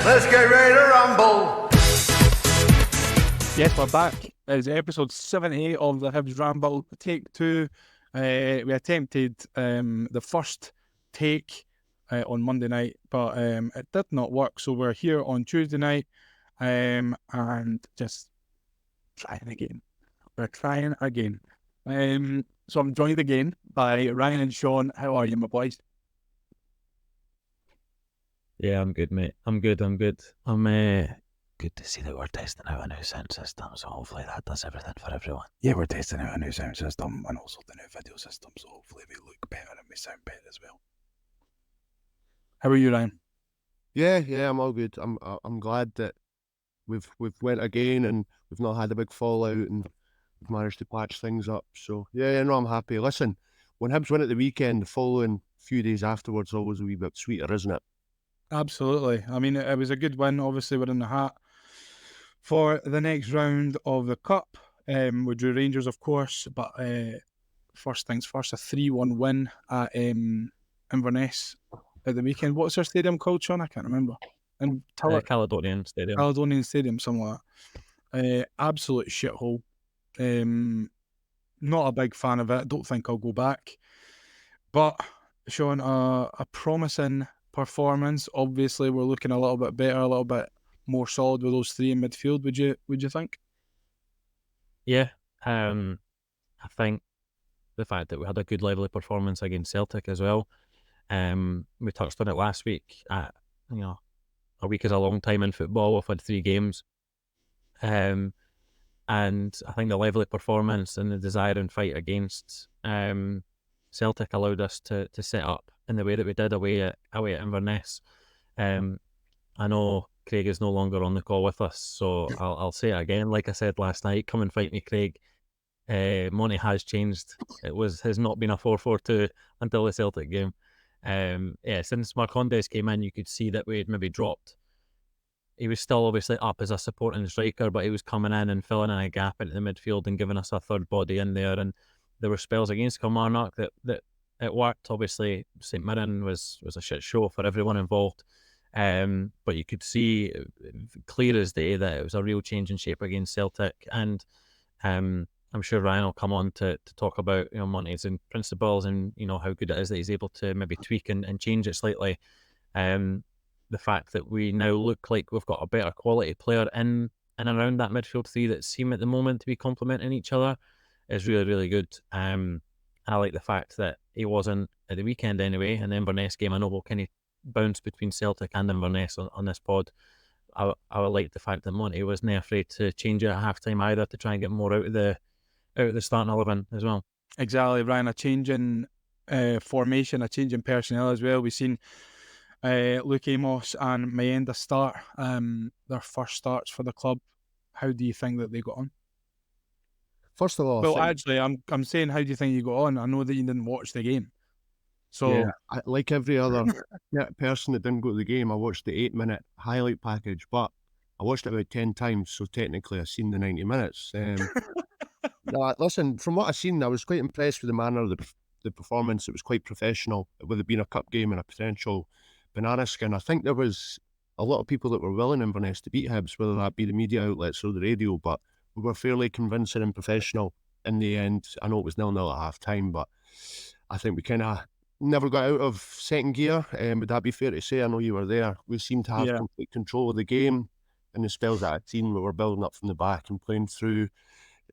Let's get ready to rumble. Yes, we're back. It's episode 78 of the Hibs Ramble, take 2. We attempted the first take on Monday night, but it did not work. So we're here on Tuesday night and just trying again. We're trying again. So I'm joined again by Ryan and Shaun. How are you, my boys? Yeah, I'm good, mate. I'm good. I'm good to see that we're testing out a new sound system, so hopefully that does everything for everyone. Yeah, we're testing out a new sound system and also the new video system, so hopefully we look better and we sound better as well. How are you, Ryan? Yeah, I'm all good. I'm glad that we've went again and we've not had a big fallout and we've managed to patch things up. So yeah, no, I'm happy. Listen, when Hibs win at the weekend, the following few days afterwards always a wee bit sweeter, isn't it? Absolutely. I mean, it was a good win. Obviously, we're in the hat for the next round of the Cup. We drew Rangers, of course, but first things first, a 3-1 win at Inverness at the weekend. What's our stadium called, Shaun? I can't remember. And Caledonian Stadium. Caledonian Stadium, something like that. Absolute shithole. Not a big fan of it. Don't think I'll go back. But, Shaun, a promising performance. Obviously, we're looking a little bit better, a little bit more solid with those three in midfield. Would you think? Yeah, I think the fact that we had a good level of performance against Celtic as well. We touched on it last week. A week is a long time in football. We've had 3 games, and I think the level of performance and the desire and fight against Celtic allowed us to set up in the way that we did away at Inverness. I know Craig is no longer on the call with us, so I'll say it again. Like I said last night, come and fight me, Craig. Monty has changed. It has not been a 4-4-2 until the Celtic game. Since Marcondes came in, you could see that we had maybe dropped. He was still obviously up as a supporting striker, but he was coming in and filling in a gap into the midfield and giving us a third body in there. And there were spells against Kilmarnock that it worked. Obviously, St Mirren was a shit show for everyone involved. But you could see clear as day that it was a real change in shape against Celtic. And I'm sure Ryan will come on to talk about Monty's and principles and how good it is that he's able to maybe tweak and change it slightly. The fact that we now look like we've got a better quality player in and around that midfield 3 that seem at the moment to be complementing each other is really, really good. I like the fact that he wasn't at the weekend anyway, and the Inverness game. I know we'll kind of bounce between Celtic and Inverness on this pod. I would like the fact that Monty wasn't afraid to change it at half time either to try and get more out of the starting 11 as well. Exactly, Ryan. A change in formation, a change in personnel as well. We've seen Luke Amos and Mayenda start their first starts for the club. How do you think that they got on? First of all, well, actually, I'm saying, how do you think you got on? I know that you didn't watch the game, so yeah, like every other person that didn't go to the game, I watched the 8-minute highlight package, but I watched it about 10 times, so technically I've seen the 90 minutes. Listen, from what I've seen, I was quite impressed with the manner of the performance. It was quite professional, with it being a cup game and a potential banana skin. I think there was a lot of people that were willing Inverness to beat Hibs, whether that be the media outlets or the radio, but we were fairly convincing and professional in the end. I know it was 0-0 at half time, but I think we kind of never got out of second gear. Would that be fair to say? I know you were there. We seemed to have complete control of the game. And the spells that I'd seen, we were building up from the back and playing through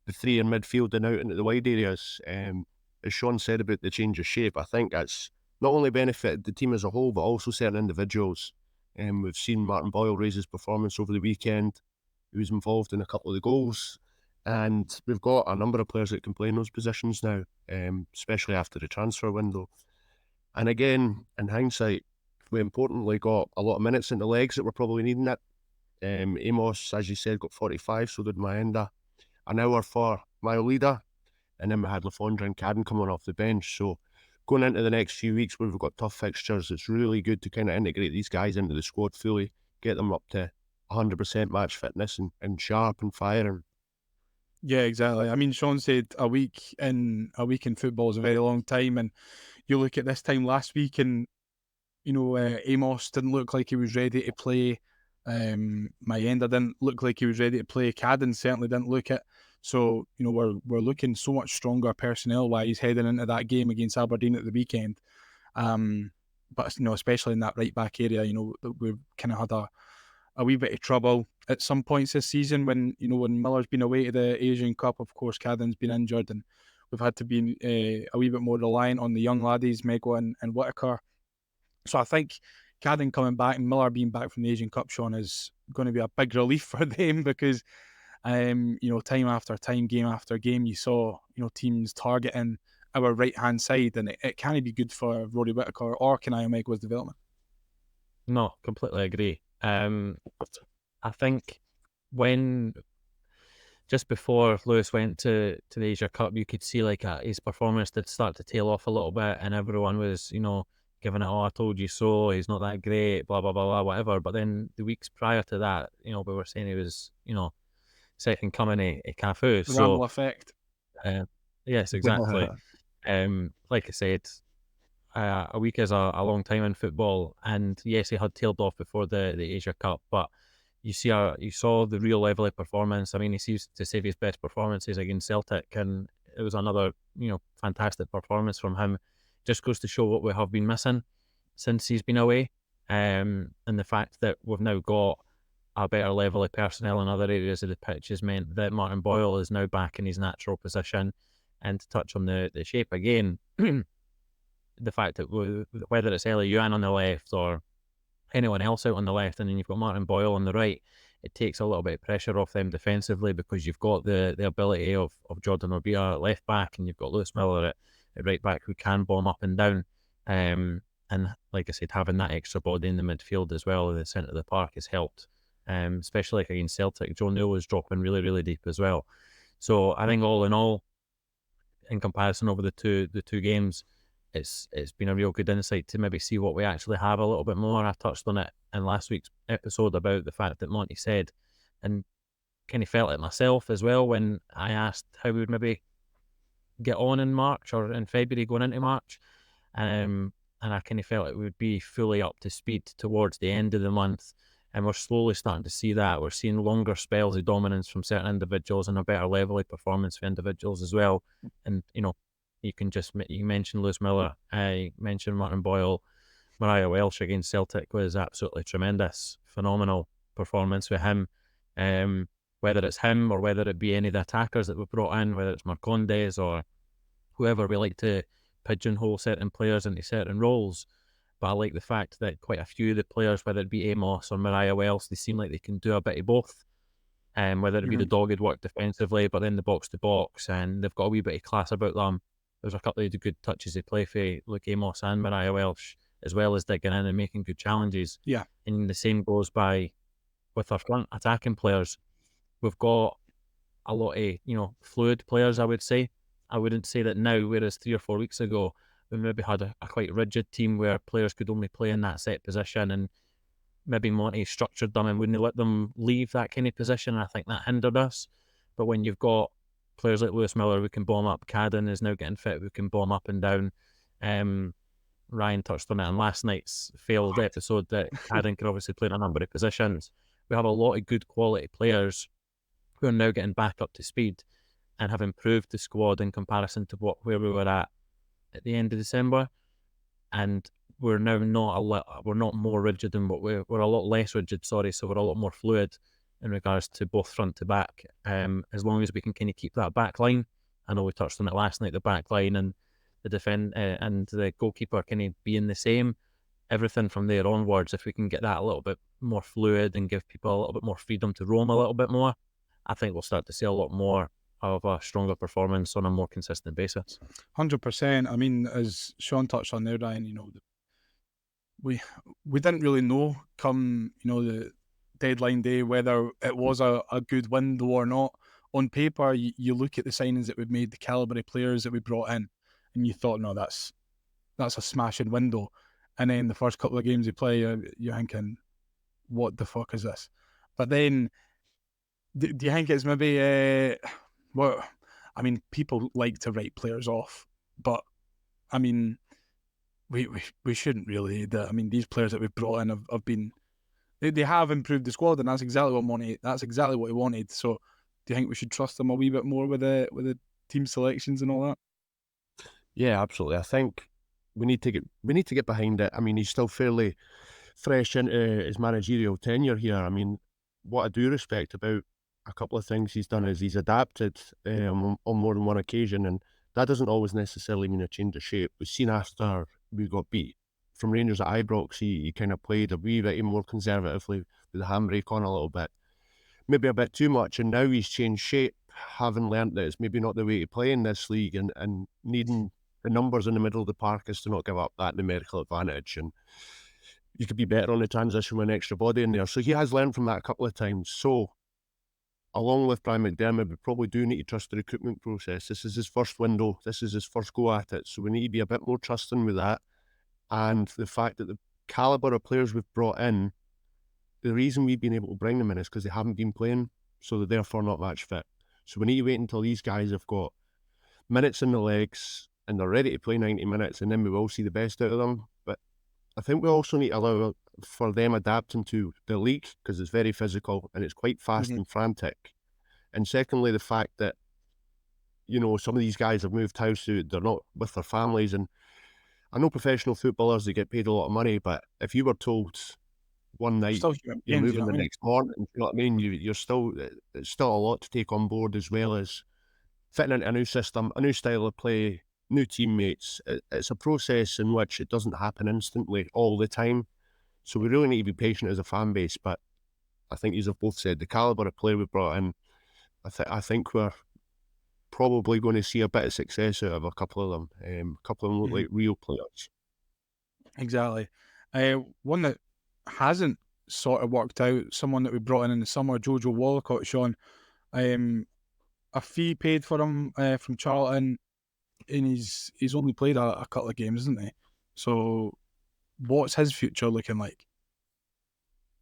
the 3 in midfield and out into the wide areas. As Shaun said about the change of shape, I think that's not only benefited the team as a whole, but also certain individuals. We've seen Martin Boyle raise his performance over the weekend. He was involved in a couple of the goals. And we've got a number of players that can play in those positions now, especially after the transfer window. And again, in hindsight, we importantly got a lot of minutes in the legs that were probably needing it. Amos, as you said, got 45, so did Mayenda. An hour for Maolida, and then we had Lafondra and Cadden coming off the bench. So going into the next few weeks where we've got tough fixtures, it's really good to kind of integrate these guys into the squad fully, get them up to 100% match fitness and sharp and firing. Yeah, exactly. I mean, Shaun said a week in football is a very long time, and you look at this time last week, and Amos didn't look like he was ready to play Mayenda didn't look like he was ready to play. Cadden certainly didn't look it. So, we're looking so much stronger personnel-wise heading into that game against Aberdeen at the weekend. But, especially in that right-back area, we've kind of had a wee bit of trouble at some points this season when Miller's been away to the Asian Cup. Of course, Cadden's been injured, and we've had to be a wee bit more reliant on the young laddies, Megwa and Whitaker. So I think Cadden coming back and Miller being back from the Asian Cup, Sean, is going to be a big relief for them because, time after time, game after game, you saw, teams targeting our right-hand side, and it can't be good for Rory Whitaker or Kanaya Megwa's development. No, completely agree. I think when just before Lewis went to the Asia Cup, you could see like his performance did start to tail off a little bit, and everyone was, giving it, oh, I told you so, he's not that great, blah, blah, blah, blah, whatever. But then the weeks prior to that, we were saying he was, second coming of Cafu. The Ramble effect. Yes, exactly. Like I said, a week is a long time in football, and yes, he had tailed off before the Asia Cup, but you saw the real level of performance. I mean, he seems to save his best performances against Celtic, and it was another fantastic performance from him. Just goes to show what we have been missing since he's been away, and the fact that we've now got a better level of personnel in other areas of the pitch has meant that Martin Boyle is now back in his natural position. And to touch on the shape again, the fact that whether it's Ellie Yuan on the left or anyone else out on the left, and then you've got Martin Boyle on the right, it takes a little bit of pressure off them defensively because you've got the ability of Jordan Orbia at left back, and you've got Lewis Miller at right back who can bomb up and down. And like I said, having that extra body in the midfield as well, the centre of the park, has helped. Especially like against Celtic, Joe Newell was dropping really, really deep as well. So I think all in all, in comparison over the two games, it's been a real good insight to maybe see what we actually have a little bit more. I touched on it in last week's episode about the fact that Monty said, and kind of felt it myself as well when I asked how we would maybe get on in March or in February going into March, and I kind of felt it would be fully up to speed towards the end of the month, and we're slowly starting to see that. We're seeing longer spells of dominance from certain individuals and a better level of performance for individuals as well. And you mentioned Lewis Miller, I mentioned Martin Boyle, Mariah Welsh against Celtic was absolutely tremendous, phenomenal performance with him. Whether it's him or whether it be any of the attackers that we brought in, whether it's Marcondes or whoever, we like to pigeonhole certain players into certain roles. But I like the fact that quite a few of the players, whether it be Amos or Mariah Welsh, they seem like they can do a bit of both. Whether it be the dogged work defensively, but then the box to box, and they've got a wee bit of class about them. There's a couple of good touches they play for Luke Amos and Mariah Welsh, as well as digging in and making good challenges. Yeah. And the same goes by with our front attacking players. We've got a lot of, fluid players, I would say. I wouldn't say that now, whereas 3 or 4 weeks ago, we maybe had a quite rigid team where players could only play in that set position, and maybe Monty structured them and wouldn't let them leave that kind of position. I think that hindered us. But when you've got players like Lewis Miller who can bomb up, Cadden is now getting fit, who can bomb up and down. Ryan touched on it in last night's failed episode that Cadden can obviously play in a number of positions. We have a lot of good quality players who are now getting back up to speed and have improved the squad in comparison to where we were at the end of December. And we're now we're not more rigid than what we're a lot less rigid, so we're a lot more fluid in regards to both front to back. As long as we can kind of keep that back line, I know we touched on it last night, the back line and the and the goalkeeper kind of being the same, everything from there onwards, if we can get that a little bit more fluid and give people a little bit more freedom to roam a little bit more, I think we'll start to see a lot more of a stronger performance on a more consistent basis. 100%. I mean, as Sean touched on there, Ryan, we didn't really know come, the deadline day whether it was a good window or not. On paper, you look at the signings that we've made, the calibre of players that we brought in, and you thought, no, that's a smashing window. And then the first couple of games you play, you're thinking, what the fuck is this? But then, do you think it's maybe... well, I mean, people like to write players off, but I mean, we shouldn't really. I mean, these players that we've brought in have been They have improved the squad, and that's exactly what he wanted. So, do you think we should trust him a wee bit more with the team selections and all that? Yeah, absolutely. I think we need to get behind it. I mean, he's still fairly fresh into his managerial tenure here. I mean, what I do respect about a couple of things he's done is he's adapted on more than one occasion, and that doesn't always necessarily mean a change of shape. We've seen after we got beat from Rangers at Ibrox, he kind of played a wee bit more conservatively with the handbrake on a little bit, maybe a bit too much, and now he's changed shape, having learnt that it's maybe not the way to play in this league, and needing the numbers in the middle of the park is to not give up that numerical advantage, and you could be better on the transition with an extra body in there. So he has learned from that a couple of times. So along with Brian McDermott, we probably do need to trust the recruitment process. This is his first window. This is his first go at it. So we need to be a bit more trusting with that. And the fact that the calibre of players we've brought in, the reason we've been able to bring them in is because they haven't been playing, so they're therefore not match fit. So we need to wait until these guys have got minutes in the legs and they're ready to play 90 minutes, and then we will see the best out of them. But I think we also need to allow for them adapting to the league, because it's very physical and it's quite fast and frantic. And secondly, the fact that, you know, some of these guys have moved house, so they're not with their families. And I know professional footballers, they get paid a lot of money, but if you were told one night you're moving the next morning, you know what I mean? It's still a lot to take on board, as well as fitting into a new system, a new style of play, new teammates. It's a process in which it doesn't happen instantly all the time. So we really need to be patient as a fan base. But I think, as have both said, the calibre of player we brought in, I think we're probably going to see a bit of success out of a couple of them. A couple of them look like real players. Exactly. One that hasn't sort of worked out, someone that we brought in the summer, Jojo Wallacott, Sean. A fee paid for him from Charlton, and he's only played a couple of games, isn't he? So what's his future looking like?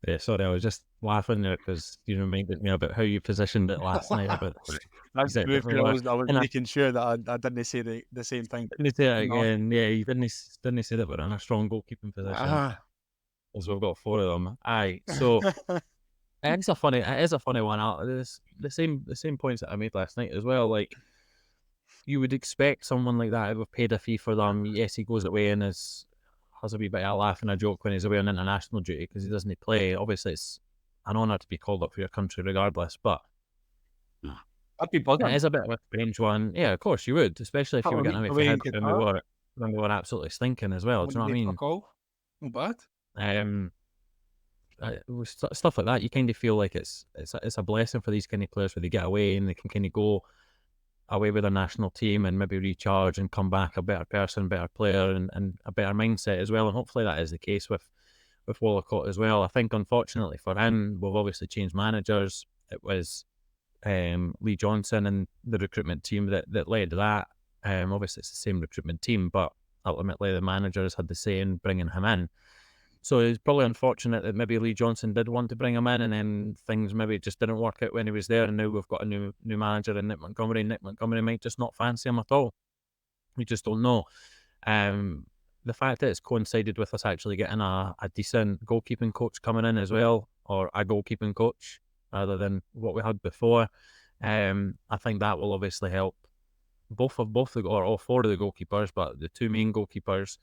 Yeah, sorry, I was just laughing there because you reminded me about how you positioned it last night. But That's exactly, good. I was making sure that I didn't say the same thing. Didn't say it again. Yeah, you didn't say that we're in a strong goalkeeping position. As we've got 4 of them. Aye, so it is a funny one. The same points that I made last night as well. Like, you would expect someone like that, if we've paid a fee for them, yes, he goes away and has a wee bit of a laugh and a joke when he's away on international duty because he doesn't play. Obviously, it's an honour to be called up for your country regardless, but I'd be buzzing. it is a bit of a strange one. Yeah, of course you would, especially if you were getting away for head when we were absolutely stinking as well. Do you know what I mean? Not bad. With stuff like that, you kind of feel like it's a blessing for these kind of players where they get away and they can kind of go away with their national team and maybe recharge and come back a better person, better player, and a better mindset as well. And hopefully that is the case with Wallacott as well. I think, unfortunately for him, we've obviously changed managers. It was Lee Johnson and the recruitment team that led that. Obviously it's the same recruitment team, but ultimately the managers had the say in bringing him in. So it's probably unfortunate that maybe Lee Johnson did want to bring him in, and then things maybe just didn't work out when he was there. And now we've got a new manager in Nick Montgomery. Nick Montgomery might just not fancy him at all. We just don't know. The fact that it's coincided with us actually getting a decent goalkeeping coach coming in as well, or a goalkeeping coach rather than what we had before, I think that will obviously help all 4 of the goalkeepers, but the 2 main goalkeepers.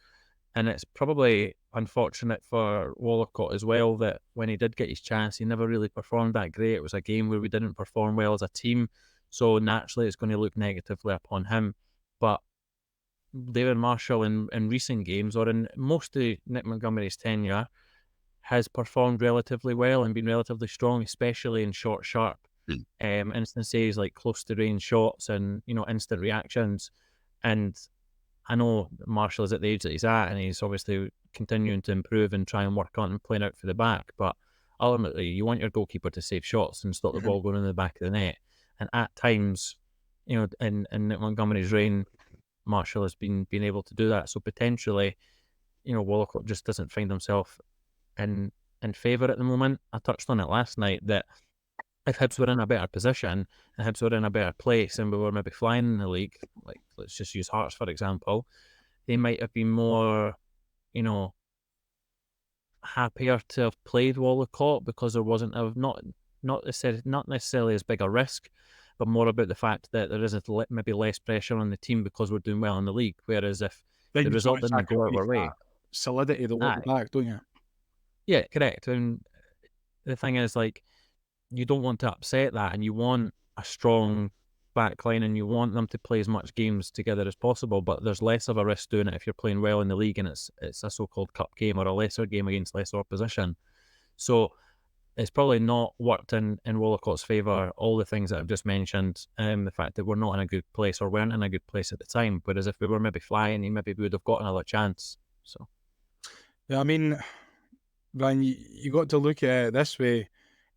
And it's probably unfortunate for Wallacott as well that when he did get his chance, he never really performed that great. It was a game where we didn't perform well as a team, so naturally it's going to look negatively upon him. But David Marshall in recent games, or in most of Nick Montgomery's tenure, has performed relatively well and been relatively strong, especially in short, sharp instances like close to range shots and, you know, instant reactions. And I know Marshall is at the age that he's at, and he's obviously continuing to improve and try and work on and playing out for the back. But ultimately, you want your goalkeeper to save shots and stop the ball going in the back of the net. And at times, you know, in Nick Montgomery's reign, Marshall has been able to do that. So potentially, you know, Wallacott just doesn't find himself in favour at the moment. I touched on it last night that if Hibs were in a better position and Hibs were in a better place and we were maybe flying in the league, like let's just use Hearts for example, they might have been more, you know, happier to have played Wallacott because there wasn't not necessarily as big a risk, but more about the fact that there is maybe less pressure on the team because we're doing well in the league. Whereas if Then the you result sort of didn't go our sacrifice way, that solidity that aye, look back, don't you? yeah, correct. And the thing is, like, you don't want to upset that, and you want a strong back line, and you want them to play as much games together as possible. But there's less of a risk doing it if you're playing well in the league, and it's a so-called cup game or a lesser game against lesser opposition. So it's probably not worked in Wallacott's favour, all the things that I've just mentioned, the fact that we're not in a good place or weren't in a good place at the time. Whereas if we were maybe flying, maybe we would have got another chance. So Yeah, I mean, Brian, you got to look at it this way.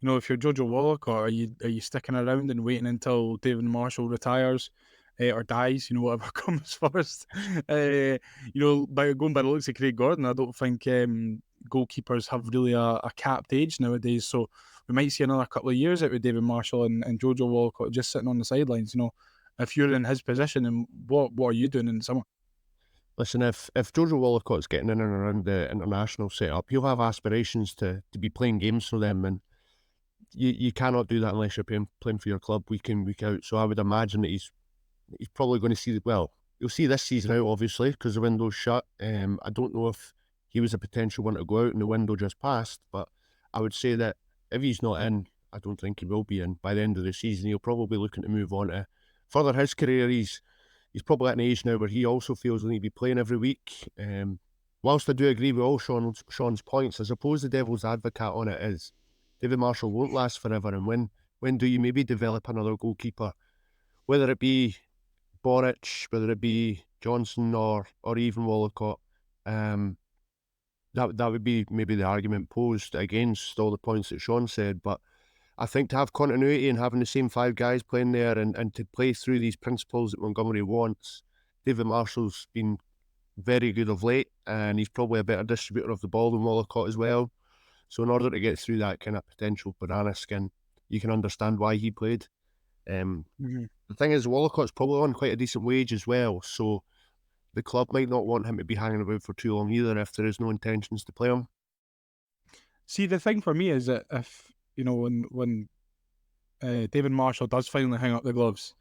You know, if you're Jojo Wallacott, are you sticking around and waiting until David Marshall retires or dies? You know, whatever comes first. You know, by going by the looks of Craig Gordon, I don't think goalkeepers have really a capped age nowadays. So we might see another couple of years out with David Marshall and Jojo Wallacott just sitting on the sidelines. You know, if you're in his position, and what are you doing in the summer? Listen, if Jojo Wallacott's getting in and around the international setup, he'll have aspirations to be playing games for them, and you cannot do that unless you're playing for your club week in, week out. So I would imagine that he's probably going to see, well, you'll see this season out, obviously, because the window's shut. I don't know if he was a potential one to go out and the window just passed, but I would say that if he's not in, I don't think he will be in by the end of the season. He'll probably be looking to move on to further his career. He's probably at an age now where he also feels he need to be playing every week. Whilst I do agree with all Sean's points, I suppose the devil's advocate on it is David Marshall won't last forever, and when do you maybe develop another goalkeeper, whether it be Boric, whether it be Johnson or even Wallacott? That would be maybe the argument posed against all the points that Sean said. But I think to have continuity and having the same 5 guys playing there and to play through these principles that Montgomery wants, David Marshall's been very good of late, and he's probably a better distributor of the ball than Wallacott as well. So in order to get through that kind of potential banana skin, you can understand why he played. The thing is, Wallacott's probably on quite a decent wage as well, so the club might not want him to be hanging about for too long either if there is no intentions to play him. See, the thing for me is that if, you know, when David Marshall does finally hang up the gloves,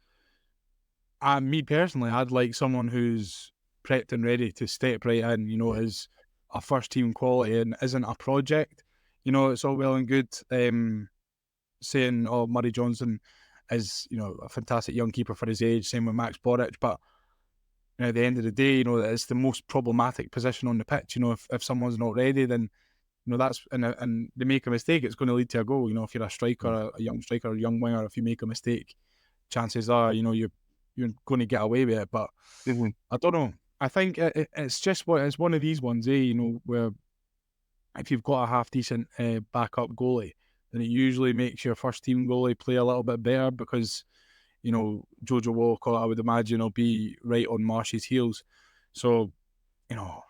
me personally, I'd like someone who's prepped and ready to step right in, you know, is a first team quality and isn't a project. You know, it's all well and good saying, oh, Murray Johnson is, you know, a fantastic young keeper for his age, same with Max Boric, but you know, at the end of the day, you know, it's the most problematic position on the pitch. You know, if someone's not ready, then, you know, that's, and they make a mistake, it's going to lead to a goal. You know, if you're a striker, a young striker, a young winger, if you make a mistake, chances are, you know, you're going to get away with it. But I don't know. I think it's just it's one of these ones, you know, where if you've got a half decent backup goalie, then it usually makes your first team goalie play a little bit better because, you know, Jojo Walcott, I would imagine, will be right on Marsh's heels. So, you know,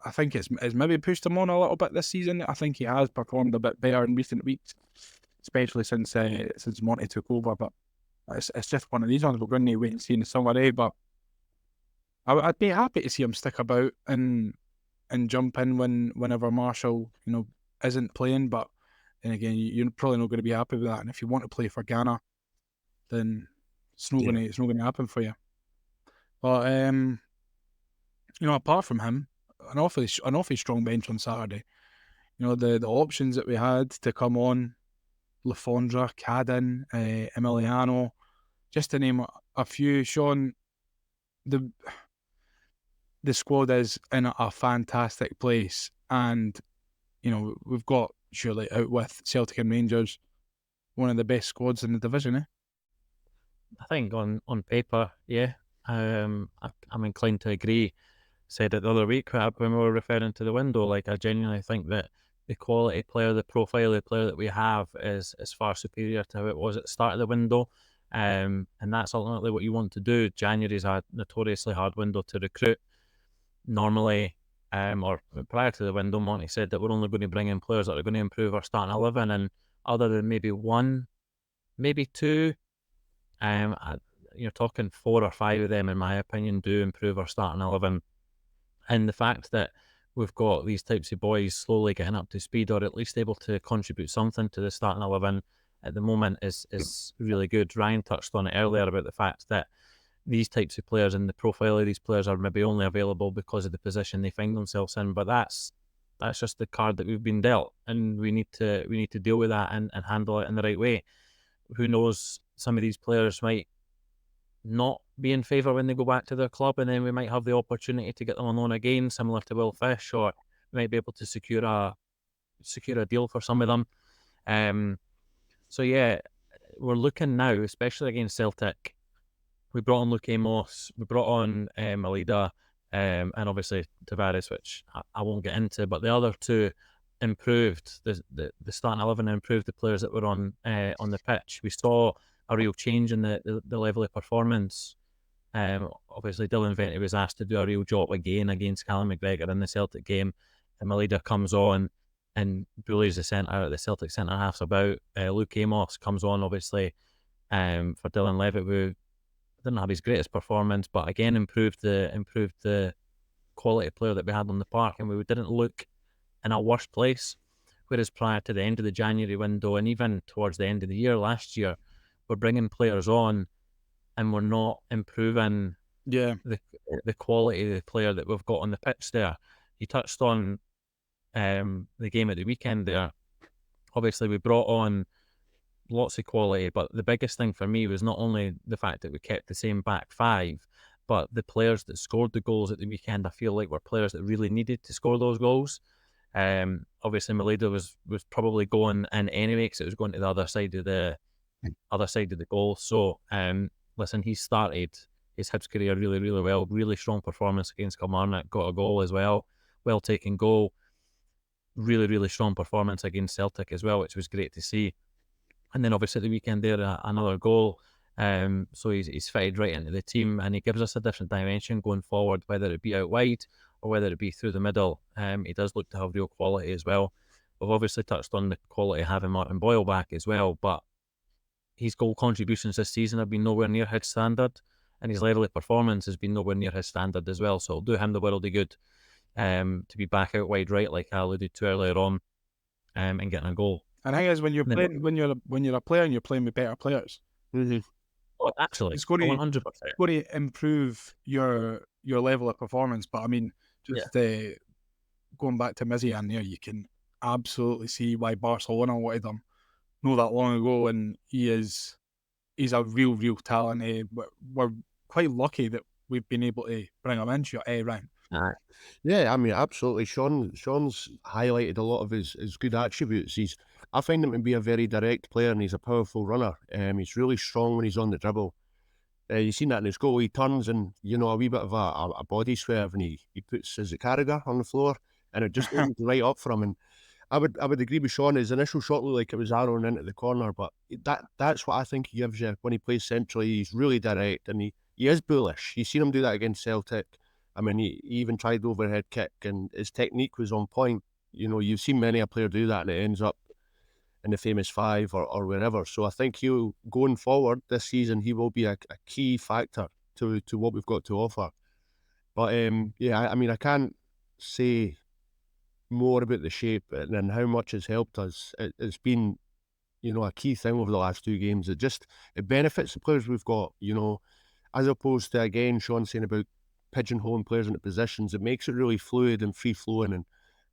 I think it's maybe pushed him on a little bit this season. I think he has performed a bit better in recent weeks, especially since Monty took over. But it's just one of these ones we're going to wait and see in the summer, but I'd be happy to see him stick about and jump in whenever Marshall, you know, isn't playing. But then again, you're probably not going to be happy with that. And if you want to play for Ghana, then it's not going to happen for you. But you know, apart from him, an awfully strong bench on Saturday. You know, the options that we had to come on, Lafondra, Cadden, Emiliano, just to name a few. Sean, the squad is in a fantastic place, and you know, we've got, surely out with Celtic and Rangers, one of the best squads in the division, eh? I think on paper, yeah, I'm inclined to agree. Said it the other week when we were referring to the window. Like, I genuinely think that the quality player, the profile of the player that we have is far superior to how it was at the start of the window. And that's ultimately what you want to do. January is a notoriously hard window to recruit. Normally, or prior to the window, Monty said that we're only going to bring in players that are going to improve our starting 11, and other than maybe one, maybe two, you're talking 4 or 5 of them, in my opinion, do improve our starting 11. And the fact that we've got these types of boys slowly getting up to speed, or at least able to contribute something to the starting 11 at the moment is really good. Ryan touched on it earlier about the fact that these types of players and the profile of these players are maybe only available because of the position they find themselves in, but that's just the card that we've been dealt, and we need to deal with that and handle it in the right way. Who knows, some of these players might not be in favour when they go back to their club, and then we might have the opportunity to get them on loan again, similar to Will Fish, or we might be able to secure a deal for some of them. So yeah, we're looking now, especially against Celtic. We brought on Luke Amos, we brought on Alida, and obviously Tavares, which I won't get into, but the other two improved the starting 11 and improved the players that were on the pitch. We saw a real change in the level of performance. Obviously Dylan Ventry was asked to do a real job again against Callum McGregor in the Celtic game, and Alida comes on and bullies the Celtic centre halves about. Luke Amos comes on, obviously, for Dylan Levitt, who didn't have his greatest performance, but again improved the quality player that we had on the park, and we didn't look in a worse place. Whereas prior to the end of the January window, and even towards the end of the year last year, we're bringing players on and we're not improving the quality of the player that we've got on the pitch there. He touched on the game at the weekend there. Obviously, we brought on lots of quality, but the biggest thing for me was not only the fact that we kept the same back five, but the players that scored the goals at the weekend, I feel like were players that really needed to score those goals. Obviously Malida was probably going in anyway, because it was going to the other side of the goal. So listen, he started his Hibs career really, really well. Really strong performance against Kilmarnock, got a goal as well, well taken goal. Really, really strong performance against Celtic as well, which was great to see. And then obviously the weekend there, another goal. So he's fitted right into the team, and he gives us a different dimension going forward, whether it be out wide or whether it be through the middle. He does look to have real quality as well. We've obviously touched on the quality of having Martin Boyle back as well, but his goal contributions this season have been nowhere near his standard, and his level of performance has been nowhere near his standard as well. So it'll do him the world of good to be back out wide right, like I alluded to earlier on, and getting a goal. And the thing is, when you're playing, when you're a player and you're playing with better players, Actually, it's going to 100%. improve your level of performance. But I mean, just going back to Mizian there, you can absolutely see why Barcelona wanted him not that long ago, and he's a real talent. We're quite lucky that we've been able to bring him in, Ryan. Yeah, I mean, absolutely. Sean's highlighted a lot of his good attributes. I find him to be a very direct player, and he's a powerful runner. He's really strong when he's on the dribble. You've seen that in his goal. He turns and, a wee bit of a body swerve, and he puts his Carragher on the floor, and it just opens right up for him. And I would agree with Sean. His initial shot looked like it was arrowing into the corner, but that's what I think he gives you when he plays centrally. He's really direct, and he is bullish. You've seen him do that against Celtic. I mean, he even tried the overhead kick, and his technique was on point. You've seen many a player do that, and it ends up in the famous five or wherever. So I think going forward this season, he will be a key factor to what we've got to offer. But I mean, I can't say more about the shape and how much it's helped us. It's been, a key thing over the last two games. It benefits the players we've got, as opposed to, again, Sean saying about pigeonholing players into positions. It makes it really fluid and free-flowing, and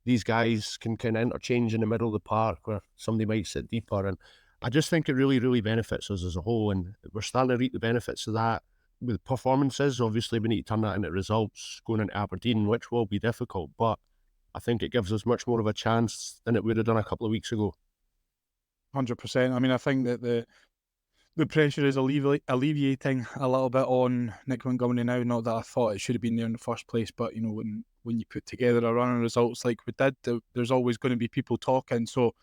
these guys can kind of interchange in the middle of the park where somebody might sit deeper. And I just think it really, really benefits us as a whole, and we're starting to reap the benefits of that with performances. Obviously, we need to turn that into results going into Aberdeen, which will be difficult, but I think it gives us much more of a chance than it would have done a couple of weeks ago. 100%. I mean, I think that the pressure is alleviating a little bit on Nick Montgomery now. Not that I thought it should have been there in the first place, but when you put together a run of results like we did, there's always going to be people talking. So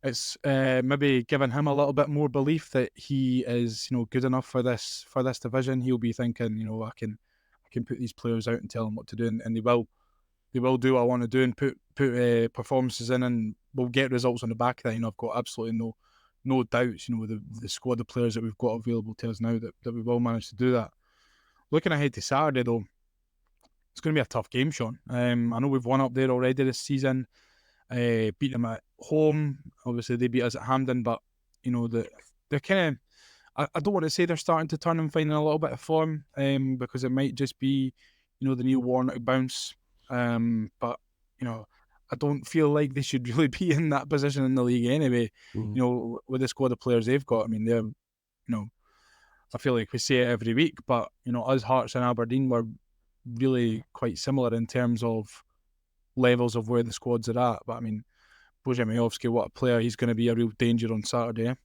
it's maybe giving him a little bit more belief that he is good enough for this division. He'll be thinking, I can put these players out and tell them what to do, and they will do what I want to do and put performances in, and we'll get results on the back of that. I've got absolutely no doubts, with the squad of players that we've got available to us now that we will manage to do that. Looking ahead to Saturday though, it's going to be a tough game, Sean. I know we've won up there already this season. Beat them at home. Obviously, they beat us at Hampden, but you know they're kind of. I don't want to say they're starting to turn and finding a little bit of form, because it might just be, you know, the Neil Warnock bounce. But you know, I don't feel like they should really be in that position in the league anyway. You know, with the squad of players they've got. I mean, they're, you know, I feel like we say it every week, but you know, us Hearts and Aberdeen were really quite similar in terms of levels of where the squads are at. But I mean, Bojan Majowski, what a player! He's going to be a real danger on Saturday.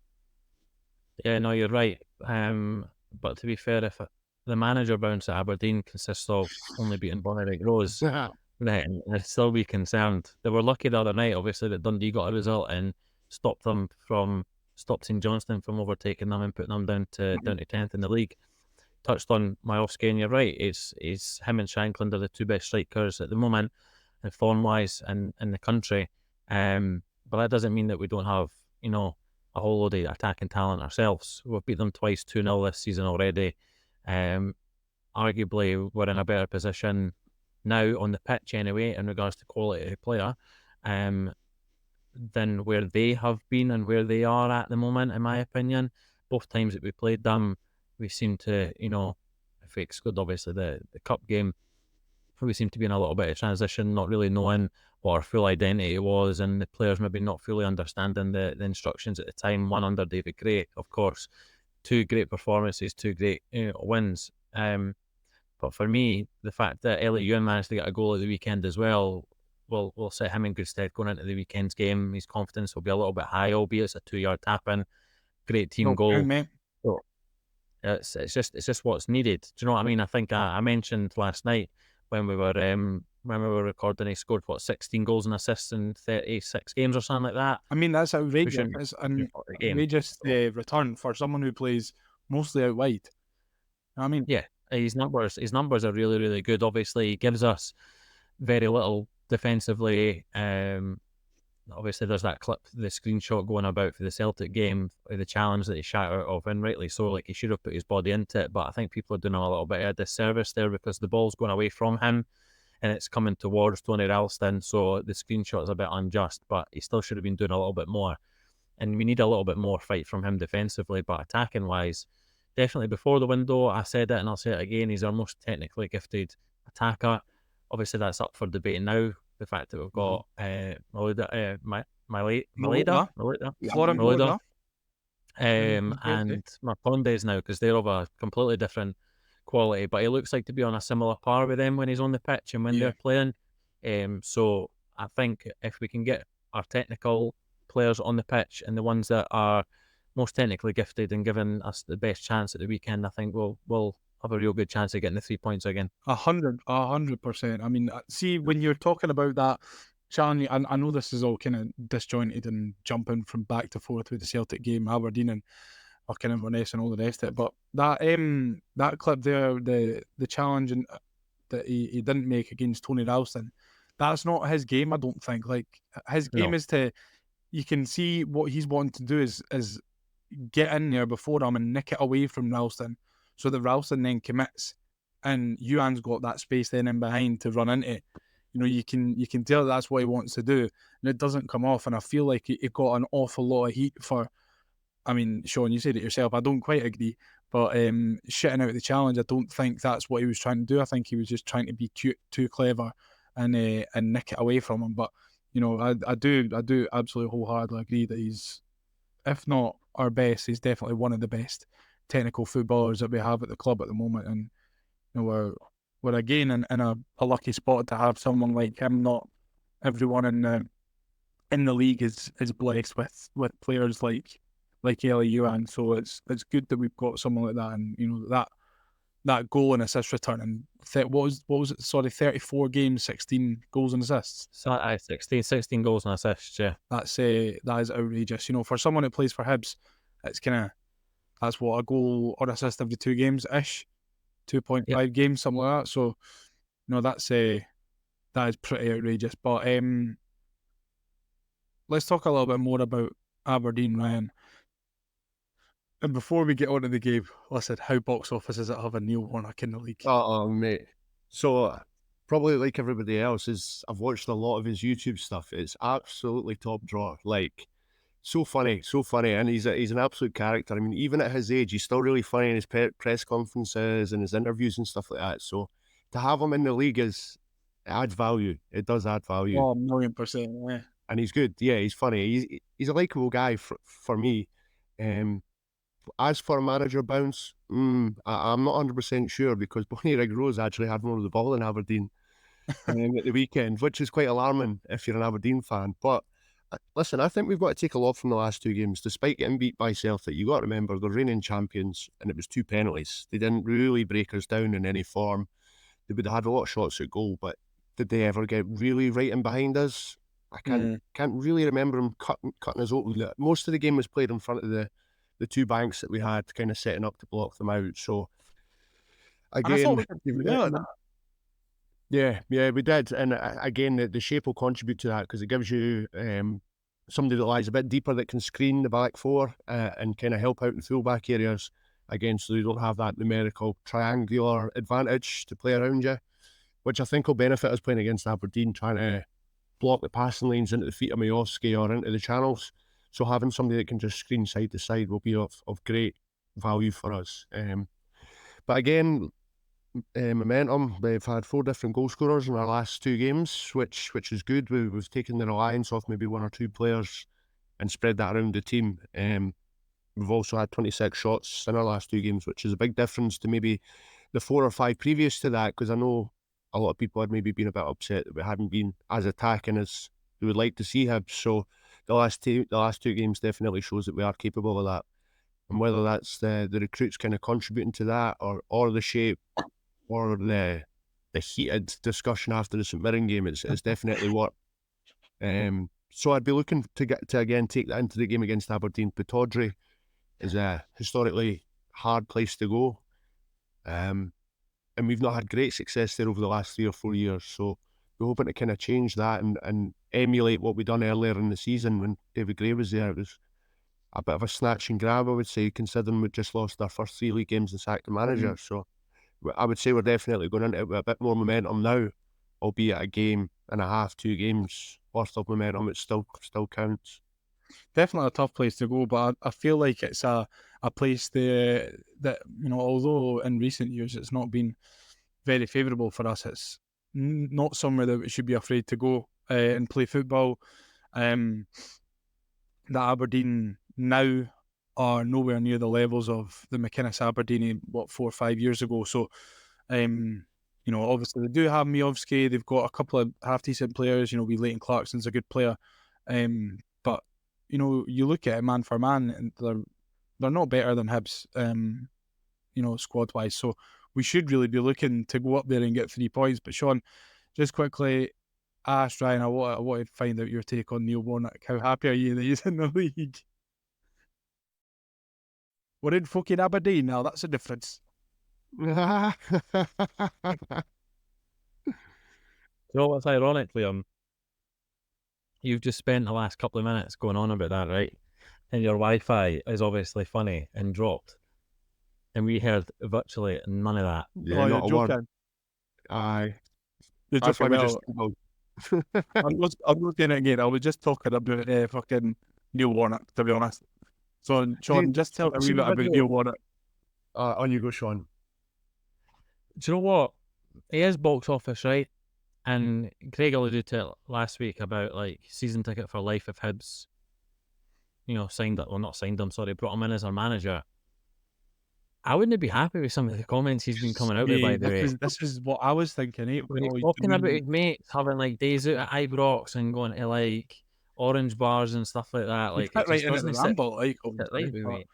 Yeah, no, you're right. But to be fair, if the manager bounce at Aberdeen consists of only beating Bonnyrigg Rose, then I'd still be concerned. They were lucky the other night, obviously, that Dundee got a result and stopped St Johnstone from overtaking them and putting them down to 10th in the league. Touched on Majowski, and you're right. It's him and Shankland are the two best strikers at the moment, and form-wise, in the country. But that doesn't mean that we don't have, you know, a whole load of attacking talent ourselves. We've beat them twice 2-0 this season already. Arguably, we're in a better position now on the pitch anyway in regards to quality of player than where they have been and where they are at the moment, in my opinion. Both times that we played them, we seem to, you know, if we exclude obviously the cup game, we seem to be in a little bit of transition, not really knowing what our full identity was, and the players maybe not fully understanding the instructions at the time. One under David Gray, of course. Two great performances, two great wins. But for me, the fact that Elliot Ewan managed to get a goal at the weekend as well will set him in good stead going into the weekend's game. His confidence will be a little bit high, albeit it's a 2-yard tap-in. Great team goal. So it's just what's needed. Do you know what I mean? I think I mentioned last night when we were recording, he scored 16 goals and assists in 36 games or something like that. I mean, that's outrageous. It's an outrageous return for someone who plays mostly out wide. I mean, yeah, his numbers are really, really good. Obviously, he gives us very little defensively. Obviously, there's that clip, the screenshot going about for the Celtic game, the challenge that he shot out of, and rightly so. Like, he should have put his body into it, but I think people are doing him a little bit of a disservice there because the ball's going away from him and it's coming towards Tony Ralston, so the screenshot is a bit unjust, but he still should have been doing a little bit more. And we need a little bit more fight from him defensively, but attacking wise, definitely before the window, I said it and I'll say it again, he's our most technically gifted attacker. Obviously, that's up for debate now. The fact that we've got Malida, and Marcondes now, because they're of a completely different quality, but he looks like to be on a similar par with them when he's on the pitch and when they're playing. So I think if we can get our technical players on the pitch and the ones that are most technically gifted and giving us the best chance at the weekend, I think we'll have a real good chance of getting the 3 points again. 100%. I mean, see, when you're talking about that, Sean, I know this is all kind of disjointed and jumping from back to forth with the Celtic game, Aberdeen and Celtic and Inverness and all the rest of it, but that clip there, the challenge that he didn't make against Tony Ralston, that's not his game, I don't think. Like, his game is to, you can see what he's wanting to do is get in there before him and nick it away from Ralston, so that Ralston then commits and Ewan's got that space then in behind to run into. You know, you can tell that's what he wants to do, and it doesn't come off. And I feel like he got an awful lot of heat for, I mean, Sean, you said it yourself, I don't quite agree, but shitting out the challenge, I don't think that's what he was trying to do. I think he was just trying to be cute, too clever and nick it away from him. But, you know, I do absolutely wholeheartedly agree that he's, if not our best, he's definitely one of the best technical footballers that we have at the club at the moment. And, you know, we're again in a lucky spot to have someone like him. Not everyone in the league is blessed with players like Ellie Ewan. So it's good that we've got someone like that. And, you know, that goal and assist return, and what was it? Sorry, 34 games, 16 goals and assists. So 16 goals and assists. Yeah, that is outrageous. You know, for someone who plays for Hibs, that's what, a goal or assist every 2 games ish, 2.5 games, something like that. So, you know, that is pretty outrageous. But let's talk a little bit more about Aberdeen, Ryan. And before we get on to the game, listen, how box office is it having Neil Warnock in the league? Oh, mate. So probably like everybody else, is I've watched a lot of his YouTube stuff. It's absolutely top drawer. Like, so funny, and he's an absolute character. I mean, even at his age, he's still really funny in his press conferences and his interviews and stuff like that. So to have him in the league it adds value. It does add value. Oh, 1,000,000%. Yeah. And he's good. Yeah, he's funny. He's a likable guy for me. As for a manager bounce, I'm not 100% sure, because Bonnie Rose actually had more of the ball in Aberdeen at the weekend, which is quite alarming if you're an Aberdeen fan. But listen, I think we've got to take a lot from the last two games. Despite getting beat by Celtic, you got to remember they're reigning champions, and it was 2 penalties. They didn't really break us down in any form. They would have had a lot of shots at goal, but did they ever get really right in behind us? I can't really remember them cutting us open. Most of the game was played in front of the two banks that we had, kind of setting up to block them out. So again, I thought we did well at that. yeah, we did. And again, the shape will contribute to that, because it gives you somebody that lies a bit deeper that can screen the back four and kind of help out in full-back areas again, so you don't have that numerical triangular advantage to play around you, which I think will benefit us playing against Aberdeen, trying to block the passing lanes into the feet of Majowski or into the channels. So having somebody that can just screen side to side will be of great value for us. But again, momentum. We've had 4 different goal scorers in our last 2 games, which is good. We've taken the reliance off maybe 1 or 2 players and spread that around the team. We've also had 26 shots in our last 2 games, which is a big difference to maybe the 4 or 5 previous to that, because I know a lot of people had maybe been a bit upset that we hadn't been as attacking as we would like to see Hibs. So the last two games definitely shows that we are capable of that. And whether that's the recruits kind of contributing to that, or the shape, or the heated discussion after the St Mirren game, it's definitely worked. So I'd be looking to get to again take that into the game against Aberdeen. Pittodrie is a historically hard place to go. And we've not had great success there over the last 3 or 4 years. So we're hoping to kind of change that and emulate what we done earlier in the season when David Gray was there. It was a bit of a snatch and grab, I would say, considering we just lost our first 3 league games and sacked the manager. So I would say we're definitely going into it with a bit more momentum now, albeit a game and a half, 2 games worth of momentum. It still counts. Definitely a tough place to go, but I feel like it's a place that although in recent years it's not been very favourable for us, it's not somewhere that we should be afraid to go and play football. That Aberdeen now are nowhere near the levels of the McInnes Aberdeen 4 or 5 years ago. So obviously they do have Majowski, they've got a couple of half decent players. We Leighton Clarkson's a good player, but you look at it man for man, and they're not better than Hibs, squad wise. So we should really be looking to go up there and get 3 points. But Shaun, just quickly, I asked Ryan, I wanted to find out your take on Neil Warnock. How happy are you that he's in the league? We're in fucking Aberdeen now, that's a difference. So what's ironic, Liam, you've just spent the last couple of minutes going on about that, right? And your Wi-Fi is obviously funny and dropped. And we heard virtually none of that. Yeah, not a word. Aye. You're That's why joking. we just... I'm not getting it again. I was just talking about fucking Neil Warnock, to be honest. So, Shaun, just tell me a wee bit about Neil Warnock. On you go, Shaun. Do you know what? He is box office, right? And Craig alluded to it last week about like season ticket for life if Hibs, brought him in as our manager. I wouldn't be happy with some of the comments he's been coming out with, by the way. This is what I was thinking. When he's talking about his mates having like days out at Ibrox and going to like orange bars and stuff like that. Like, it right in the ramble, like, right with me.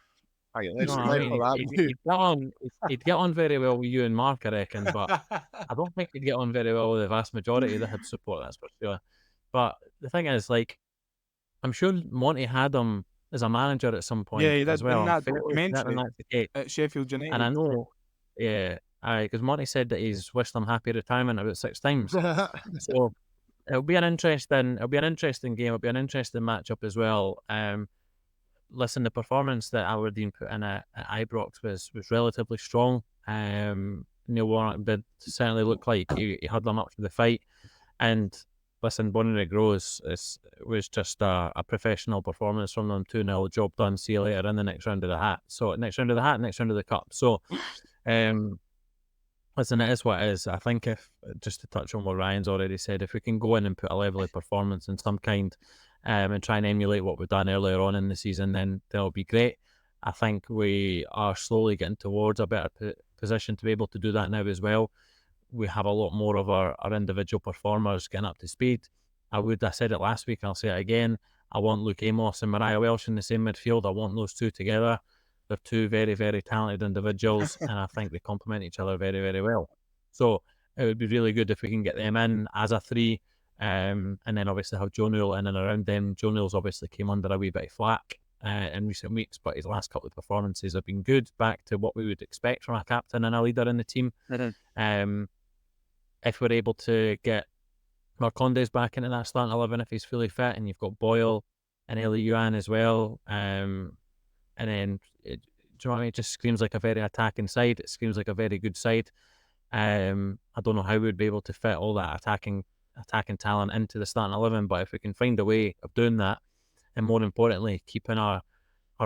He'd get on very well with you and Mark, I reckon, but I don't think he'd get on very well with the vast majority of the Hibs support, that's for sure. But the thing is, like, I'm sure Monty had him as a manager at some point as well. That's the case at Sheffield United. And I know, because Monty said that he's wished him happy retirement about 6 times. So it'll be an interesting game. It'll be an interesting matchup as well. Listen, the performance that Aberdeen put in at Ibrox was relatively strong. Neil Warnock did certainly look like he had them up for the fight. And listen, Bonnie Groves was just a professional performance from them. 2-0, job done. See you later in the next round of the hat. So next round of the hat, next round of the cup. So, listen, it is what it is. I think if, just to touch on what Ryan's already said, if we can go in and put a level of performance in some kind, and try and emulate what we've done earlier on in the season, then that'll be great. I think we are slowly getting towards a better position to be able to do that now as well. We have a lot more of our individual performers getting up to speed. I said it last week, I'll say it again. I want Luke Amos and Mariah Welsh in the same midfield. I want those two together. They're two very, very talented individuals, and I think they complement each other very, very well. So it would be really good if we can get them in as a three, and then obviously have Joe Newell in and around them. Joe Newell's obviously came under a wee bit of flack in recent weeks, but his last couple of performances have been good, back to what we would expect from a captain and a leader in the team. If we're able to get Marcondes back into that starting 11 if he's fully fit, and you've got Boyle and Eli Yuan as well, and then do you know what I mean? It just screams like a very attacking side. It screams like a very good side. I don't know how we'd be able to fit all that attacking talent into the starting 11, but if we can find a way of doing that, and more importantly, keeping our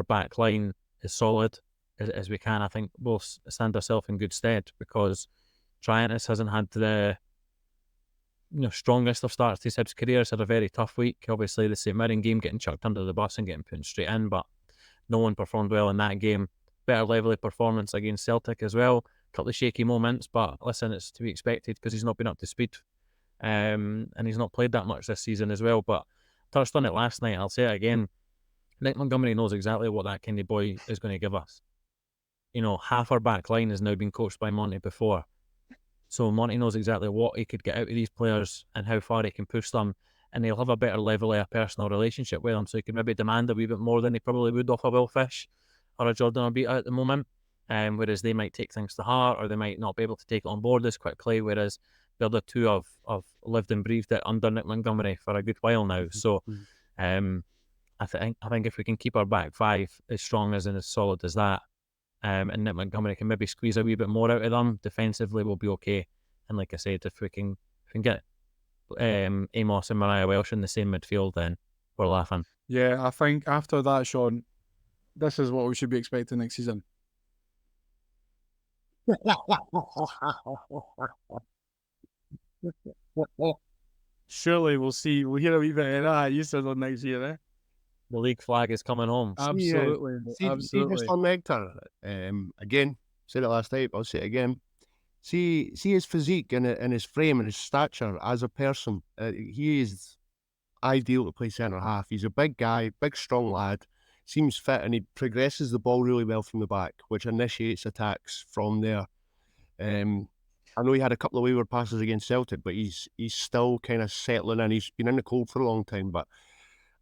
back line as solid as we can, I think we'll stand ourselves in good stead, because Triantis hasn't had the strongest of starts to his Hibs career. He's had a very tough week. Obviously, the St Mirren game, getting chucked under the bus and getting put straight in, but no one performed well in that game. Better level of performance against Celtic as well. A couple of shaky moments, but listen, it's to be expected because he's not been up to speed, and he's not played that much this season as well. But touched on it last night, I'll say it again. Nick Montgomery knows exactly what that kind of boy is going to give us. Half our back line has now been coached by Monty before. So Monty knows exactly what he could get out of these players and how far he can push them, and he'll have a better level of a personal relationship with them, so he can maybe demand a wee bit more than he probably would off a Will Fish or a Jordan Obita at the moment, whereas they might take things to heart, or they might not be able to take it on board as quickly, whereas the other two have lived and breathed it under Nick Montgomery for a good while now. So I think if we can keep our back five as strong as and as solid as that, and Nick Montgomery can maybe squeeze a wee bit more out of them defensively, we'll be okay. And like I said, if we can get Amos and Mariah Welsh in the same midfield, then we're laughing. Yeah, I think after that, Sean, this is what we should be expecting next season. Surely we'll hear a wee bit of that Easter next year, eh? The league flag is coming home. Absolutely. See just on Nectar, again, said it last night, but I'll say it again. See his physique and his frame and his stature as a person. He is ideal to play centre half. He's a big guy, big strong lad, seems fit, and he progresses the ball really well from the back, which initiates attacks from there. I know he had a couple of wayward passes against Celtic, but he's still kind of settling in. He's been in the cold for a long time, but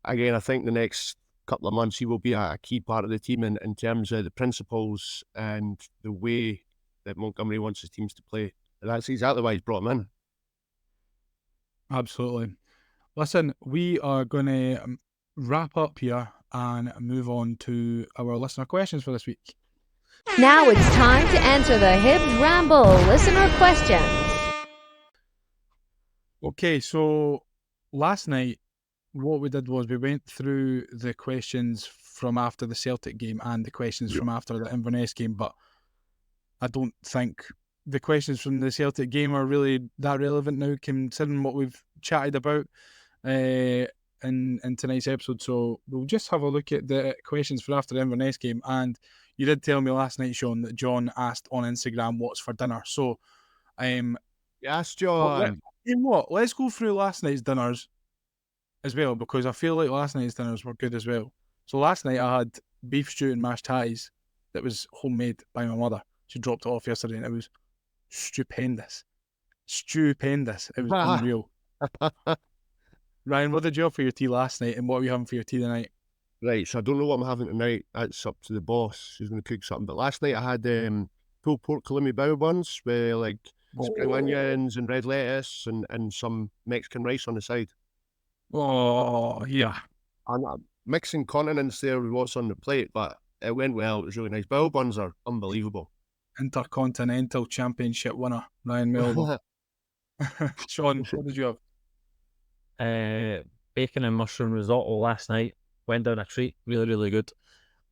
again, I think the next couple of months he will be a key part of the team in terms of the principles and the way that Montgomery wants his teams to play. And that's exactly why he's brought him in. Absolutely. Listen, we are going to wrap up here and move on to our listener questions for this week. Now it's time to answer the Hibs Ramble listener questions. Okay, so last night, what we did was we went through the questions from after the Celtic game and the questions from after the Inverness game, but I don't think the questions from the Celtic game are really that relevant now, considering what we've chatted about in tonight's episode. So we'll just have a look at the questions for after the Inverness game. And you did tell me last night, Sean, that John asked on Instagram what's for dinner. So Yes, John. you know what? Let's go through last night's dinners as well, because I feel like last night's dinners were good as well. So last night I had beef stew and mashed tatties that was homemade by my mother. She dropped it off yesterday and it was stupendous. It was unreal. Ryan, what did you have for your tea last night, and what are you having for your tea tonight? Right, so I don't know what I'm having tonight. That's up to the boss. She's going to cook something. But last night I had pulled pork halloumi bao buns with like spring onions and red lettuce and some Mexican rice on the side. Oh, yeah. And mixing continents there with what's on the plate, but it went well. It was really nice. Bao buns are unbelievable. Intercontinental Championship winner, Ryan Melville. Sean, what did you have? Bacon and mushroom risotto last night. Went down a treat. Really, really good.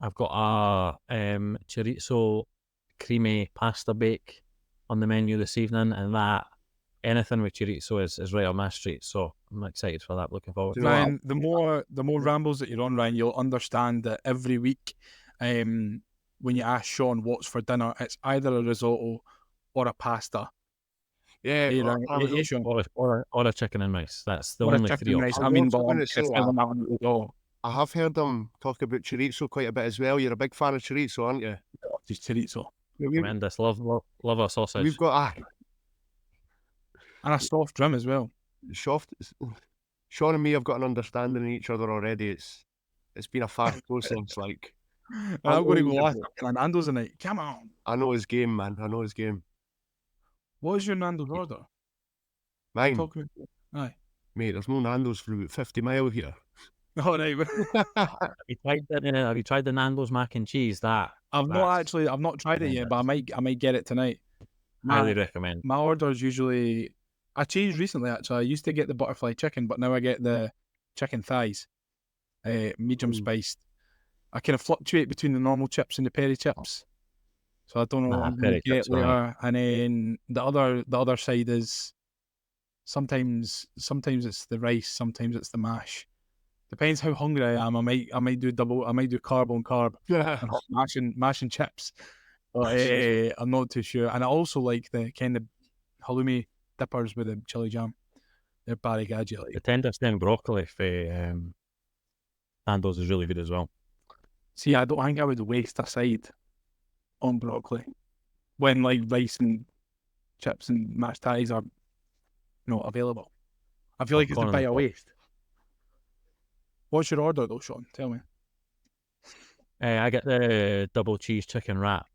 I've got a chorizo creamy pasta bake on the menu this evening, and that anything with chorizo is right on my street. So I'm excited for that. Looking forward to it. Ryan, the more rambles that you're on, Ryan, you'll understand that every week, when you ask Sean what's for dinner, it's either a risotto or a pasta. Yeah, Hey, Ryan, I was- hey, Sean, Or a chicken and rice. That's the or a only chicken three rice. options. I mean, also but gonna I'm say filling that one with risotto. I have heard them talk about chorizo quite a bit as well. You're a big fan of chorizo, aren't you? Just chorizo. Tremendous. Love a sausage. We've got And a soft rim as well. Shaft. Sean and me have got an understanding in each other already. It's been a fast process. Like I'm going to go last up Nando's tonight. Come on. I know his game, man. I know his game. What is your Nando's order? Mine, Talk to me. Aye. mate. There's no Nando's for about 50 miles here. All right. Have you tried the Nando's mac and cheese? I've I've not tried it yet, but I might get it tonight. highly recommend. My order is usually, I changed recently actually. I used to get the butterfly chicken, but now I get the chicken thighs, medium spiced. I kind of fluctuate between the normal chips and the peri chips, so I don't know what I'm going Peri to get chips are right. later. And then the other side is sometimes it's the rice, sometimes it's the mash. Depends how hungry I am. I might do carb on carb and mash and chips. But I'm not too sure. And I also like the kind of halloumi dippers with the chili jam. They're Barry Gadget like. The tender stem broccoli for Nando's is really good as well. See, I don't think I would waste a side on broccoli when like rice and chips and mashed tatties are available. I feel like it's a Corn on bit the of cob. waste. What's your order though, Sean? Tell me. I get the double cheese chicken wrap,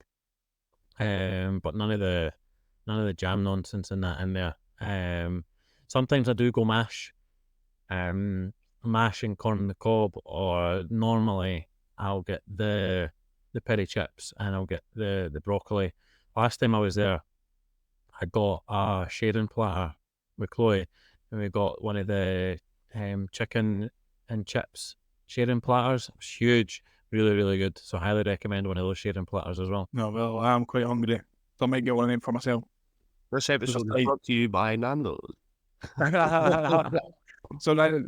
but none of the jam nonsense in there. Sometimes I do go mash and corn on the cob, or normally I'll get the peri chips and I'll get the broccoli. Last time I was there, I got a sharing platter with Chloe, and we got one of the chicken and chips sharing platters. It was huge, really, really good. So I highly recommend one of those sharing platters as well. No, well, I am quite hungry, so I might get one of them for myself. This episode Just is brought to you by Nando's. So now,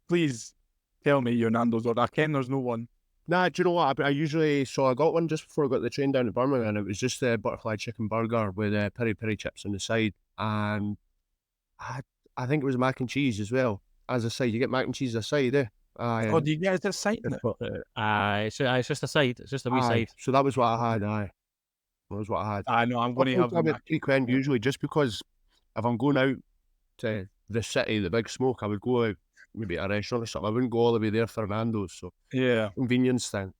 please tell me your Nando's order. I ken there's no one. Nah, do you know what? I usually I got one just before I got the train down to Birmingham, and it was just a butterfly chicken burger with peri chips on the side, and I think it was mac and cheese as well as a side. You get mac and cheese as a side, eh? Oh, do you get this side? It's just a side. It's just a wee side. So that was what I had. That was what I had. I know. I'm going to have the mac. frequent usually, just because if I'm going out to the city, the big smoke, I would go out maybe at a restaurant or something. I wouldn't go all the way there for Nando's. So Yeah. convenience thing.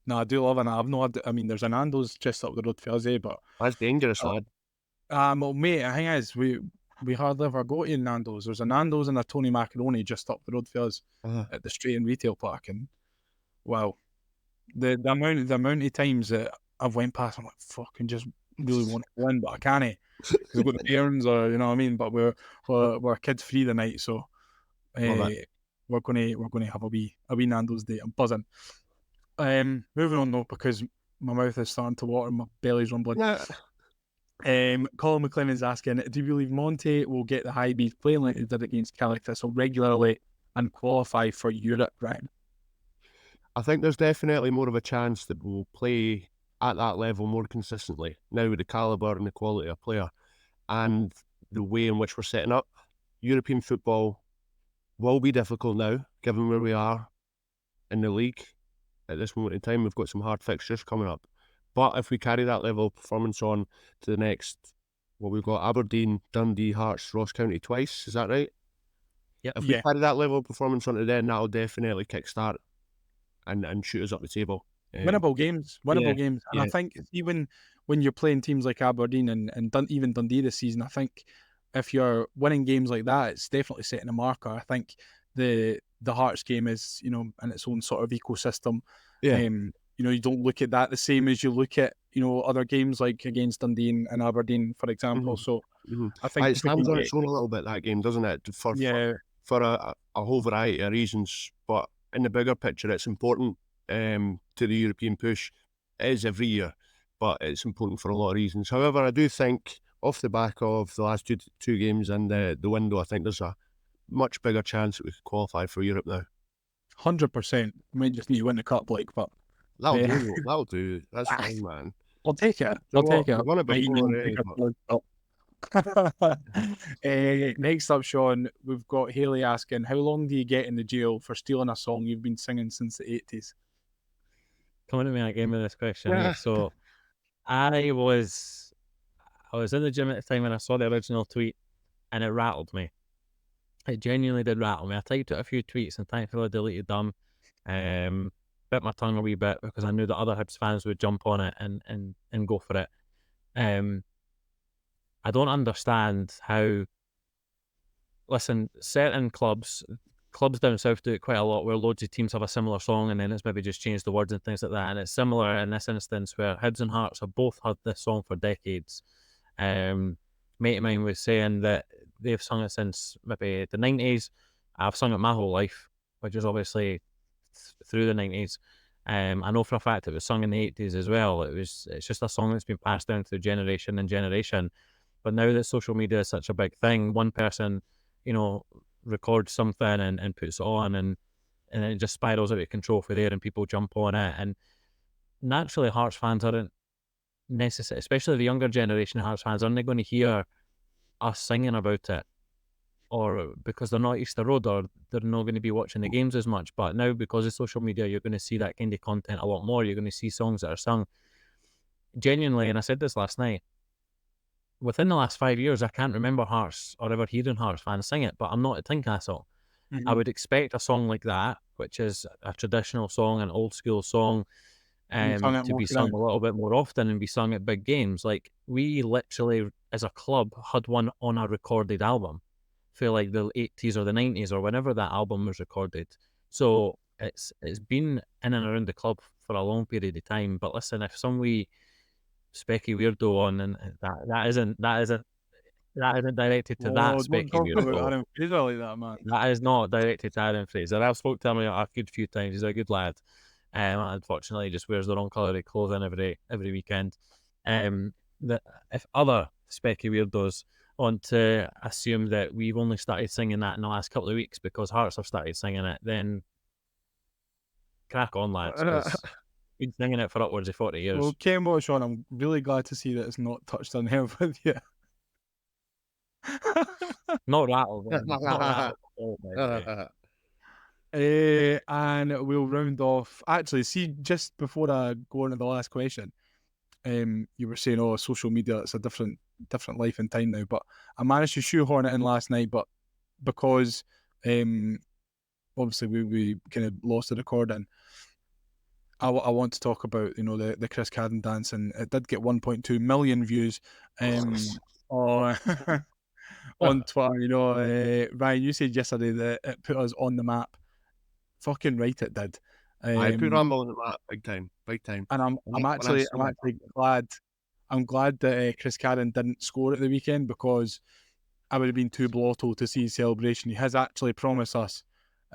No, I do love it. I've not. I mean, there's a Nando's just up the road for us, but That's dangerous, lad. well, mate, the thing is, we hardly ever go to Nando's. There's a Nando's and a Tony Macaroni just up the road for us at the Straight Retail Park, and wow, the amount of times that I've went past, I'm like, fucking just really want to go in, but I can't. We've got the parents, or you know what I mean. But we're kids free the night, so we're gonna have a wee Nando's day. I'm buzzing. Moving on though, because my mouth is starting to water, my belly's rumbling. Yeah. Colin McLean is asking, do you believe Monty will get the high beat playing like he did against Celtic so regularly and qualify for Europe, Ryan? I think there's definitely more of a chance that we'll play at that level more consistently now with the calibre and the quality of player and the way in which we're setting up. European football will be difficult now, given where we are in the league. At this moment in time, we've got some hard fixtures coming up. But if we carry that level of performance on to the next, we've got Aberdeen, Dundee, Hearts, Ross County twice, is that right? Yep. If we carry that level of performance on to then, that'll definitely kickstart and shoot us up the table. Winnable games. And I think even when you're playing teams like Aberdeen and even Dundee this season, I think if you're winning games like that, it's definitely setting a marker. I think the Hearts game is, in its own sort of ecosystem. Yeah. You don't look at that the same as you look at, other games like against Dundee and Aberdeen, for example. So I think It stands on its own a little bit, that game, doesn't it? For a whole variety of reasons. But in the bigger picture, it's important to the European push. It is every year, but it's important for a lot of reasons. However, I do think off the back of the last two games and the window, I think there's a much bigger chance that we could qualify for Europe now. 100%. We might just need to win the cup, but That'll do. That's fine, man. I'll take it. We've it. won it before, Next up, Sean, we've got Haley asking, how long do you get in the jail for stealing a song you've been singing since the 80s? Coming to me again with this question. So I was in the gym at the time when I saw the original tweet, and it rattled me. It genuinely did rattle me. I typed out a few tweets and thankfully I deleted them. Bit my tongue a wee bit because I knew that other Hibs fans would jump on it and go for it. I don't understand how. Listen, certain clubs down south do it quite a lot, where loads of teams have a similar song and then it's maybe just changed the words and things like that. And it's similar in this instance where Hibs and Hearts have both had this song for decades. Mate of mine was saying that they've sung it since maybe the 90s. I've sung it my whole life, which is obviously through the 90s. I know for a fact it was sung in the 80s as well. It's just a song that's been passed down through generation and generation. But now that social media is such a big thing, one person, records something and puts it on, and then it just spirals out of control for there, and people jump on it. And naturally, Hearts fans aren't necessarily, especially the younger generation of Hearts fans, aren't going to hear us singing about it, or because they're not Easter Road, or they're not going to be watching the games as much. But now, because of social media, you're going to see that kind of content a lot more. You're going to see songs that are sung genuinely, and I said this last night, within the last 5 years, I can't remember Hearts or ever hearing Hearts fans sing it, but I'm not at Tynecastle. I would expect a song like that, which is a traditional song, an old school song, to be sung a little bit more often and be sung at big games. Like, we literally, as a club, had one on a recorded album for like the 80s or the 90s or whenever that album was recorded. So it's been in and around the club for a long period of time. But listen, if some wee specky weirdo on, and that isn't directed to that specky weirdo. Aaron Fraser like that, man. That is not directed to Aaron Fraser. I've spoke to him a good few times. He's a good lad. Unfortunately, he just wears the wrong colour of clothing every weekend. That if other specky weirdos want to assume that we've only started singing that in the last couple of weeks because Hearts have started singing it, then crack on, lads. 'Cause been singing it for upwards of 40 years. Well, Ken Watt, Sean, I'm really glad to see that it's not touched on here with you. Not rattled. Not rattled. And we'll round off. Actually, see, just before I go on to the last question, you were saying, social media, it's a different life and time now. But I managed to shoehorn it in last night, but because obviously we kind of lost the recording, I want to talk about the Chris Cadden dance, and it did get 1.2 million views on Twitter. Ryan, you said yesterday that it put us on the map. Fucking right, it did. I put Ramble on the map, big time. And I'm actually glad. I'm glad that Chris Cadden didn't score at the weekend, because I would have been too blotto to see his celebration. He has actually promised us.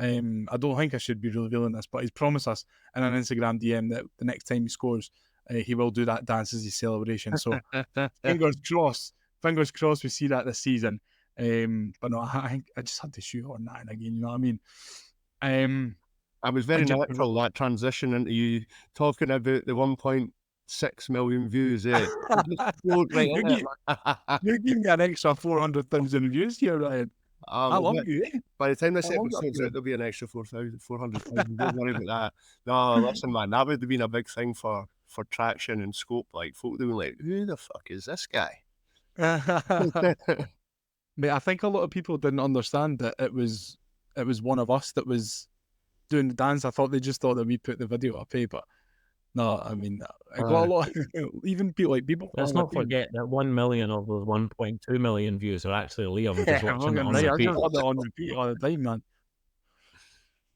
I don't think I should be revealing this, but he's promised us in an Instagram DM that the next time he scores, he will do that dance as his celebration. So fingers crossed we see that this season. But no, I think I just had to shoot on that again. You know what I mean? I was very natural, that transition into you talking about the 1.6 million views. You give me an extra 400,000 views here, Ryan. I love you. By the time this episode's out, there'll be an extra 400,000. Don't worry about that. No, listen, man, that would have been a big thing for traction and scope. Like, folk doing like, who the fuck is this guy? Mate, I think a lot of people didn't understand that it was one of us that was doing the dance. I thought they just thought that we put the video up, but no, I mean, I got a lot. Even people. Let's not forget that 1 million of those 1.2 million views are actually Liam just watching it on repeat. I just had it on repeat all the time, man.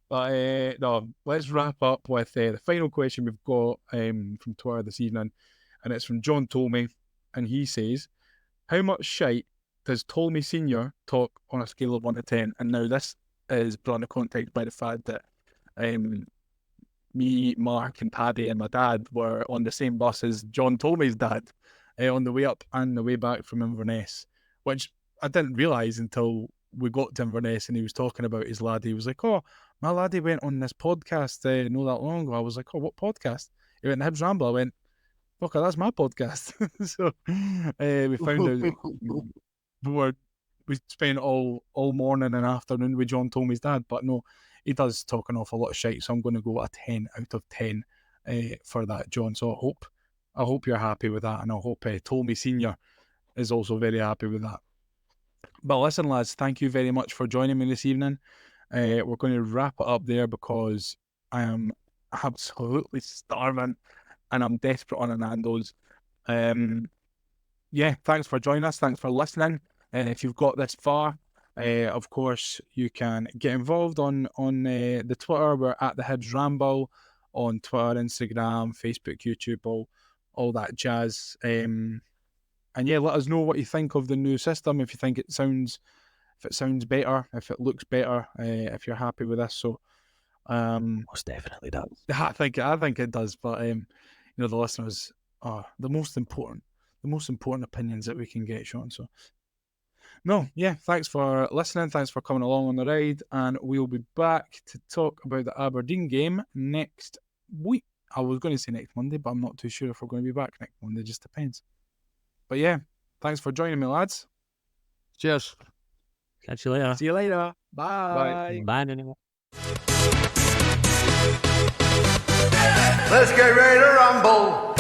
But no, let's wrap up with the final question we've got from Twitter this evening, and it's from John Tolmie, and he says, "How much shite does Tolmie Senior talk on a scale of 1 to 10?" And now this is brought into context by the fact that me, Mark, and Paddy and my dad were on the same bus as John Tolmie's dad on the way up and the way back from Inverness, which I didn't realise until we got to Inverness and he was talking about his laddie. He was like, "Oh, my laddie went on this podcast not that long ago." I was like, "Oh, what podcast?" He went, "Hibs Ramble." I went, "Fuck, that's my podcast." So we found out we spent all morning and afternoon with John Tolmie's dad, but no, he does talk an awful lot of shite, so I'm going to go a 10 out of 10 for that, John. So I hope you're happy with that, and I hope Tolmie Senior is also very happy with that. But listen, lads, thank you very much for joining me this evening. We're going to wrap it up there because I am absolutely starving and I'm desperate on a Nando's. Yeah, thanks for joining us. Thanks for listening. If you've got this far, of course, you can get involved on the Twitter. We're at the Hibs Ramble on Twitter, Instagram, Facebook, YouTube, all that jazz. And yeah, let us know what you think of the new system. If you think it sounds better, if it looks better, if you're happy with this. So, Most definitely does. I think it does. But the listeners are the most important opinions that we can get, Sean. So, no, yeah, thanks for listening. Thanks for coming along on the ride, and we'll be back to talk about the Aberdeen game next week. I was going to say next Monday, but I'm not too sure if we're going to be back next Monday. It just depends. But yeah, thanks for joining me, lads. Cheers. Catch you later. See you later. Bye. Bye, anymore. Let's get ready to rumble.